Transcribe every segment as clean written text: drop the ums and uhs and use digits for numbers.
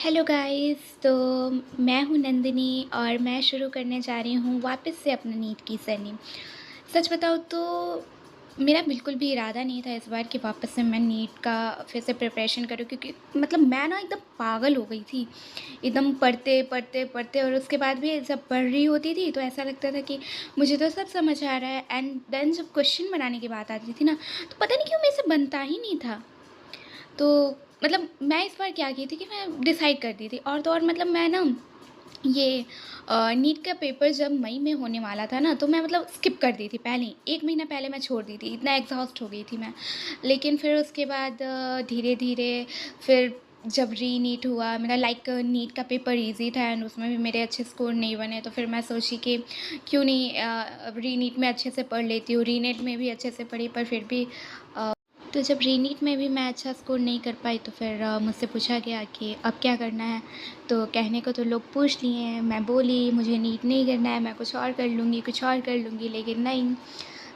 Hello guys. तो मैं हूँ नंदिनी और मैं शुरू करने जा रही हूँ वापस से अपना नीट की जर्नी। सच बताऊँ तो मेरा बिल्कुल भी इरादा नहीं था इस बार कि वापस से मैं नीट का फिर से प्रिपरेशन करूँ, क्योंकि मतलब मैं ना एकदम पागल हो गई थी। एकदम पढ़ते पढ़ते पढ़ते और उसके बाद भी जब पढ़ रही होती थी तो ऐसा लगता था कि मुझे तो सब समझ आ रहा है, एंड देन जब क्वेश्चन बनाने की बात आती थी ना तो पता नहीं क्यों मेरे से बनता ही नहीं था। तो मतलब मैं इस बार क्या की थी कि मैं डिसाइड कर दी थी, और तो और मतलब मैं ना ये नीट का पेपर जब मई में होने वाला था ना तो मैं मतलब स्किप कर दी थी। पहले ही 1 महीना पहले मैं छोड़ दी थी, इतना एग्ज़ॉस्ट हो गई थी मैं। लेकिन फिर उसके बाद धीरे-धीरे फिर जब री-नीट हुआ मेरा, लाइक नीट का पेपर ईज़ी था एंड उसमें भी मेरे अच्छे स्कोर नहीं बने, तो फिर मैं सोची कि क्यों नहीं अब री-नीट में अच्छे से पढ़ लेती हूँ। री-नेट में भी अच्छे से पढ़ी पर फिर भी तो जब रीनीट में भी मैं अच्छा स्कोर नहीं कर पाई तो फिर मुझसे पूछा गया कि अब क्या करना है। तो कहने को तो लोग पूछ लिए हैं, मैं बोली मुझे नीट नहीं करना है, मैं कुछ और कर लूँगी कुछ और कर लूँगी, लेकिन नहीं।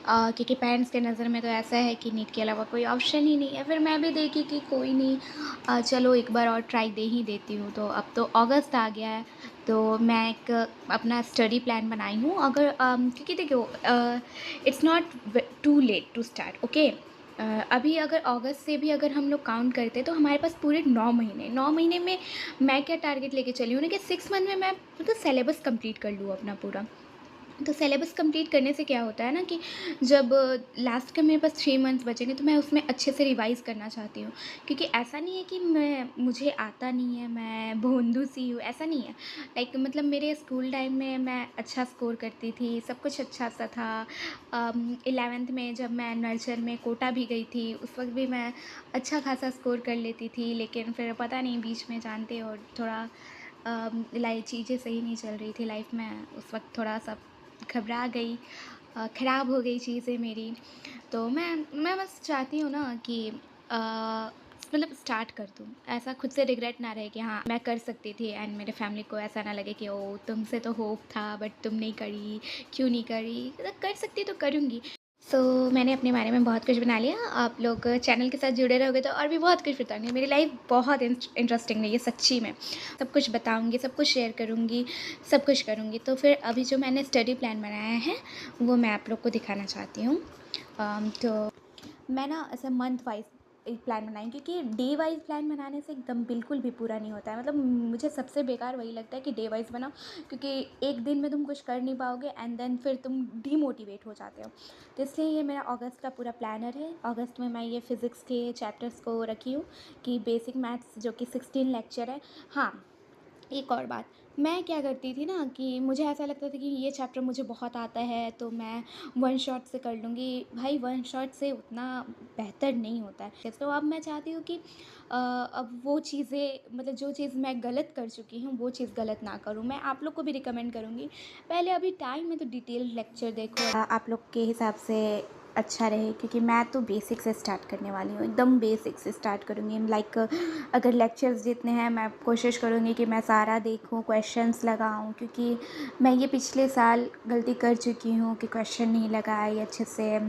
क्योंकि पेरेंट्स के नज़र में तो ऐसा है कि नीट के अलावा कोई ऑप्शन ही नहीं है। फिर मैं भी देखी कि कोई नहीं, चलो एक बार और ट्राई दे ही देती हूँ। तो अब तो अगस्त आ गया है, तो मैं एक अपना स्टडी प्लान बनाई हूँ। अगर क्योंकि देखो, it's not too late to start, okay. अभी अगर अगस्त से भी अगर हम लोग काउंट करते तो हमारे पास पूरे 9 महीने में मैं क्या टारगेट लेके चली हूँ ना कि 6 मंथ में मैं मतलब सिलेबस कंप्लीट कर लूँ अपना पूरा। तो सिलेबस कंप्लीट करने से क्या होता है ना कि जब लास्ट के मेरे पास 3 मंथ्स बचेंगे तो मैं उसमें अच्छे से रिवाइज़ करना चाहती हूँ। क्योंकि ऐसा नहीं है कि मुझे आता नहीं है, मैं भोंदू सी हूँ, ऐसा नहीं है। लाइक मतलब मेरे स्कूल टाइम में मैं अच्छा स्कोर करती थी, सब कुछ अच्छा सा था। 11th में जब मैं नर्सरी में कोटा भी गई थी उस वक्त भी मैं अच्छा खासा स्कोर कर लेती थी, लेकिन फिर पता नहीं बीच में जानते हो थोड़ा लाइक चीज़ें सही नहीं चल रही थी लाइफ में, उस वक्त थोड़ा सा घबरा गई, ख़राब हो गई चीज़ें मेरी। तो मैं बस चाहती हूँ ना कि मतलब स्टार्ट कर दूँ, ऐसा खुद से रिग्रेट ना रहे कि हाँ मैं कर सकती थी, एंड मेरे फैमिली को ऐसा ना लगे कि ओ तुमसे तो होप था बट तुम नहीं करी, क्यों नहीं करी, मतलब कर सकती तो करूँगी। सो मैंने अपने बारे में बहुत कुछ बना लिया। आप लोग चैनल के साथ जुड़े रहोगे तो और भी बहुत कुछ बताऊँगी। मेरी लाइफ बहुत इंटरेस्टिंग रही है सच्ची में। सब कुछ बताऊँगी, सब कुछ शेयर करूँगी, सब कुछ करूँगी। तो फिर अभी जो मैंने स्टडी प्लान बनाया है वो मैं आप लोग को दिखाना चाहती हूँ। तो मैं ना ऐसे मंथ वाइज एक प्लान बनाई, क्योंकि डे वाइज प्लान बनाने से एकदम बिल्कुल भी पूरा नहीं होता है। मतलब मुझे सबसे बेकार वही लगता है कि डे वाइज बनाओ, क्योंकि एक दिन में तुम कुछ कर नहीं पाओगे एंड देन फिर तुम डीमोटिवेट हो जाते हो। तो इसलिए ये मेरा अगस्त का पूरा प्लानर है। अगस्त में मैं ये फिज़िक्स के चैप्टर्स को रखी हूँ कि बेसिक मैथ्स जो कि 16 लेक्चर है। हाँ, एक और बात, मैं क्या करती थी ना कि मुझे ऐसा लगता था कि ये चैप्टर मुझे बहुत आता है तो मैं वन शॉट से कर लूँगी। भाई वन शॉट से उतना बेहतर नहीं होता है। तो अब मैं चाहती हूँ कि अब वो चीज़ें, मतलब जो चीज़ मैं गलत कर चुकी हूँ वो चीज़ गलत ना करूँ। मैं आप लोग को भी रिकमेंड करूँगी, पहले अभी टाइम है तो डिटेल्ड लेक्चर देखो, आप लोग के हिसाब से अच्छा रहे। क्योंकि मैं तो बेसिक से स्टार्ट करने वाली हूँ, एकदम बेसिक से स्टार्ट करूँगी। लाइक अगर लेक्चर्स जितने हैं मैं कोशिश करूँगी कि मैं सारा देखूँ, क्वेश्चंस लगाऊँ, क्योंकि मैं ये पिछले साल गलती कर चुकी हूँ कि क्वेश्चन नहीं लगाए अच्छे से,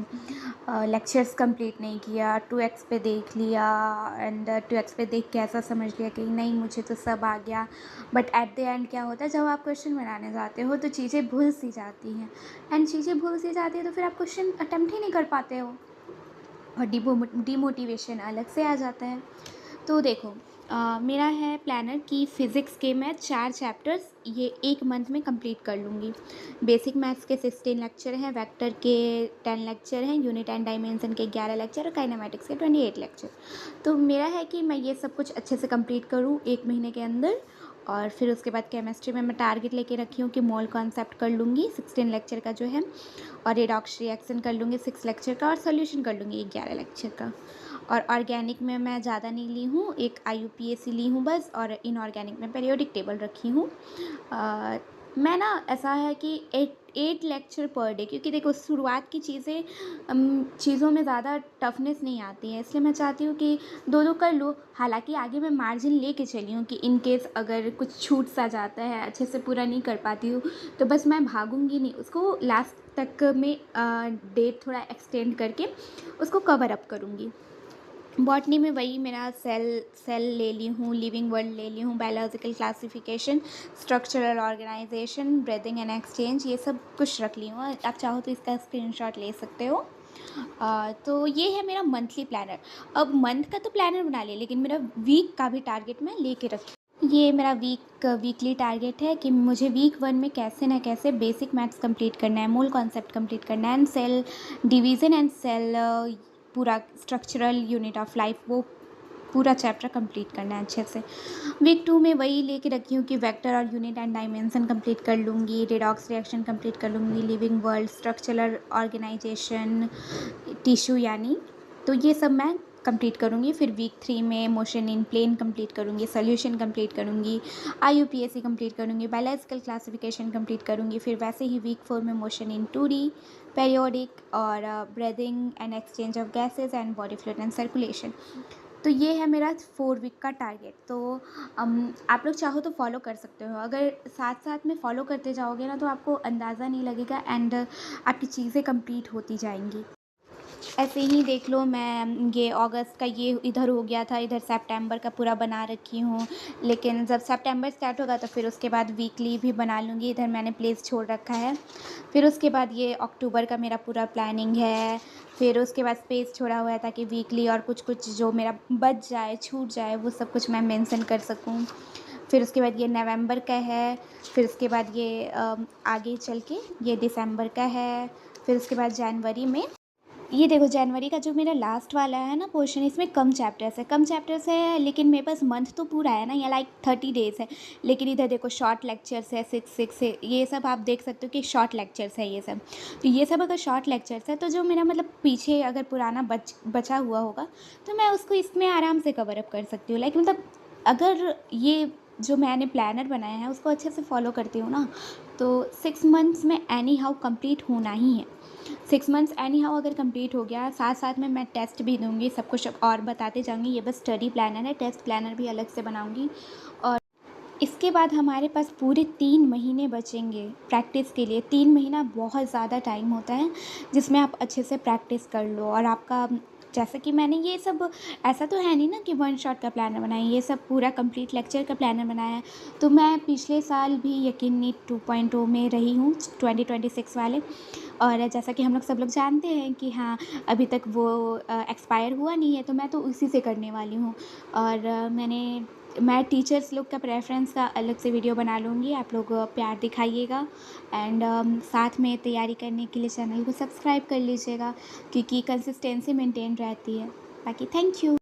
लेक्चर्स कंप्लीट नहीं किया, 2x पे देख लिया एंड 2x पे देख के ऐसा समझ लिया कि नहीं मुझे तो सब आ गया। बट एट द एंड क्या होता है, जब आप क्वेश्चन बनाने जाते हो तो चीज़ें भूल सी जाती हैं, एंड चीज़ें भूल सी जाती है तो फिर आप क्वेश्चन अटेम्प्ट ही नहीं कर पाते हो और डिमोटिवेशन अलग से आ जाता है। तो देखो, मेरा है प्लानर कि फ़िज़िक्स के मैं 4 चैप्टर्स ये 1 मंथ में कंप्लीट कर लूँगी। बेसिक मैथ्स के 16 लेक्चर हैं, वेक्टर के 10 लेक्चर हैं, यूनिट एंड डायमेंशन के 11 लेक्चर और काइनेमेटिक्स के 28 लेक्चर। तो मेरा है कि मैं ये सब कुछ अच्छे से कंप्लीट करूँ 1 महीने के अंदर। और फिर उसके बाद केमिस्ट्री में मैं टारगेट लेके रखी हूँ कि मोल कॉन्सेप्ट कर लूँगी 16 लेक्चर का जो है, और रिडॉक्स रिएक्शन कर लूँगी 6 लेक्चर का, और सॉल्यूशन कर लूँगी 11 लेक्चर का। और ऑर्गेनिक में मैं ज़्यादा नहीं ली हूँ, एक IUPAC ली हूँ बस, और इनऑर्गेनिक में पीरियोडिक टेबल रखी हूँ। मैं ना ऐसा है कि 8 लेक्चर पर डे, क्योंकि देखो शुरुआत की चीज़ों में ज़्यादा टफनेस नहीं आती है, इसलिए मैं चाहती हूँ कि 2-2 कर लूँ। हालांकि आगे मैं मार्जिन लेके चली हूँ कि इन केस अगर कुछ छूट सा जाता है, अच्छे से पूरा नहीं कर पाती हूँ, तो बस मैं भागूंगी नहीं, उसको लास्ट तक में डेट थोड़ा एक्सटेंड करके उसको कवर अप करूँगी। बॉटनी में वही मेरा सेल सेल ले ली हूँ, लिविंग वर्ल्ड ले ली हूँ, biological classification, structural organisation, breathing and exchange, ये सब कुछ रख ली हूँ। आप चाहो तो इसका स्क्रीनशॉट ले सकते हो। तो ये है मेरा मंथली प्लानर। अब मंथ का तो प्लानर बना लिया, लेकिन मेरा वीक का भी टारगेट मैं लेके रखी। ये मेरा वीकली टारगेट है कि मुझे वीक 1 में कैसे ना कैसे बेसिक मैथ्स कंप्लीट करना है, मूल कॉन्सेप्ट कंप्लीट करना है, and cell division and cell पूरा स्ट्रक्चरल यूनिट ऑफ लाइफ वो पूरा चैप्टर कंप्लीट करना है अच्छे से। वीक 2 में वही लेके रखी हूँ कि वेक्टर और यूनिट एंड डायमेंशन कंप्लीट कर लूँगी, रेडॉक्स रिएक्शन कंप्लीट कर लूँगी, living world, structural organisation, tissue यानी, तो ये सब मैं कंप्लीट करूँगी। फिर वीक 3 में मोशन इन प्लेन कंप्लीट करूँगी, सोल्यूशन कंप्लीट करूँगी, आईयूपीएसी कंप्लीट करूँगी, बायोलॉजिकल क्लासिफिकेशन कंप्लीट करूँगी। फिर वैसे ही वीक 4 में मोशन इन 2D, पेरियोडिक और breathing and exchange of gases and body fluid and circulation. तो ये है मेरा 4 वीक का टारगेट। तो आप लोग चाहो तो फॉलो कर सकते हो। अगर साथ साथ में फॉलो करते जाओगे ना, तो आपको अंदाज़ा नहीं लगेगा एंड आपकी चीज़ें कंप्लीट होती जाएंगी। ऐसे ही देख लो, मैं ये अगस्त का ये इधर हो गया था, इधर सितंबर का पूरा बना रखी हूँ, लेकिन जब सितंबर स्टार्ट होगा तो फिर उसके बाद वीकली भी बना लूँगी, इधर मैंने प्लेस छोड़ रखा है। फिर उसके बाद ये अक्टूबर का मेरा पूरा प्लानिंग है। फिर उसके बाद स्पेस छोड़ा हुआ है ताकि वीकली और कुछ कुछ जो मेरा बच जाए, छूट जाए, वो सब कुछ मैं मेंशन कर सकूँ। फिर उसके बाद ये नवंबर का है। फिर उसके बाद ये आगे चल के ये दिसंबर का है। फिर उसके बाद जनवरी में ये देखो, जनवरी का जो मेरा लास्ट वाला है ना पोर्शन, इसमें कम चैप्टर्स है, लेकिन मेरे पास मंथ तो पूरा है ना, या लाइक 30 डेज़ है। लेकिन इधर देखो शॉर्ट लेक्चर्स है, 6 है, ये सब आप देख सकते हो कि शॉर्ट लेक्चर्स है ये सब। तो ये सब अगर शॉर्ट लेक्चर्स है, तो जो मेरा मतलब पीछे अगर पुराना बचा हुआ होगा, तो मैं उसको इसमें आराम से कवर अप कर सकती हूँ। लाइक मतलब अगर ये जो मैंने प्लानर बनाया है उसको अच्छे से फॉलो करती हूँ ना, तो 6 मंथ्स में एनी हाउ कम्प्लीट होना ही है। 6 मंथ्स एनी हाउ अगर कंप्लीट हो गया, साथ साथ में मैं टेस्ट भी दूँगी, सब कुछ और बताते जाऊँगी। ये बस स्टडी प्लानर है, टेस्ट प्लानर भी अलग से बनाऊँगी। और इसके बाद हमारे पास पूरे 3 महीने बचेंगे प्रैक्टिस के लिए। 3 महीना बहुत ज़्यादा टाइम होता है, जिसमें आप अच्छे से प्रैक्टिस कर लो। और आपका जैसे कि मैंने ये सब, ऐसा तो है नहीं ना कि वन शॉट का प्लानर बनाया, ये सब पूरा कंप्लीट लेक्चर का प्लानर बनाया है। तो मैं पिछले साल भी यकीनी 2.0 में रही हूँ, 2026 वाले। और जैसा कि हम लोग सब लोग जानते हैं कि हाँ, अभी तक वो एक्सपायर हुआ नहीं है, तो मैं तो उसी से करने वाली हूँ। और मैं टीचर्स लोग का प्रेफरेंस का अलग से वीडियो बना लूँगी, आप लोग प्यार दिखाइएगा। एंड साथ में तैयारी करने के लिए चैनल को सब्सक्राइब कर लीजिएगा, क्योंकि कंसिस्टेंसी मेंटेन रहती है। बाकी थैंक यू।